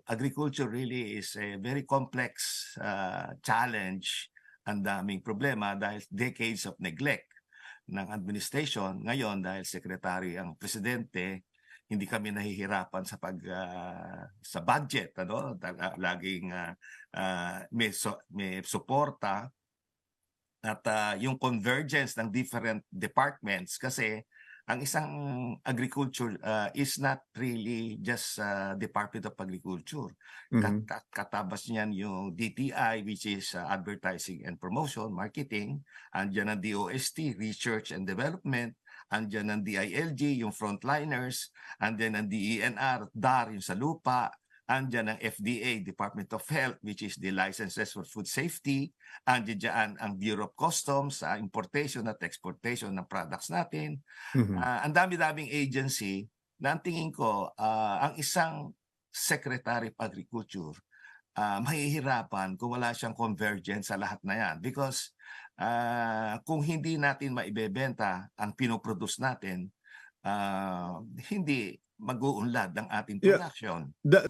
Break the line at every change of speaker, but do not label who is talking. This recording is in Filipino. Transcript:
agriculture really is a very complex challenge. Ang daming problema dahil decades of neglect ng administration. Ngayon, dahil secretary ang presidente, hindi kami nahihirapan sa budget, ano? Laging may suporta at yung convergence ng different departments kasi ang isang agriculture is not really just Department of Agriculture.
Mhm.
Katabas niyan yung DTI, which is Advertising and Promotion, Marketing. Andiyan ang DOST, Research and Development. Andiyan ang DILG, yung frontliners. Andiyan ang DENR, DAR, yung sa lupa. Andiyan ang FDA, Department of Health, which is the licenses for food safety. Andiyan dyan ang Bureau of Customs sa importation at exportation ng products natin.
Mhm.
Ang dami-daming agency na ang tingin ko ang isang Secretary of Agriculture mahihirapan kung wala siyang convergence sa lahat na yan. Because kung hindi natin maibebenta ang pinoproduce natin, hindi mag-uunlad ang ating
Yeah.
production.
Da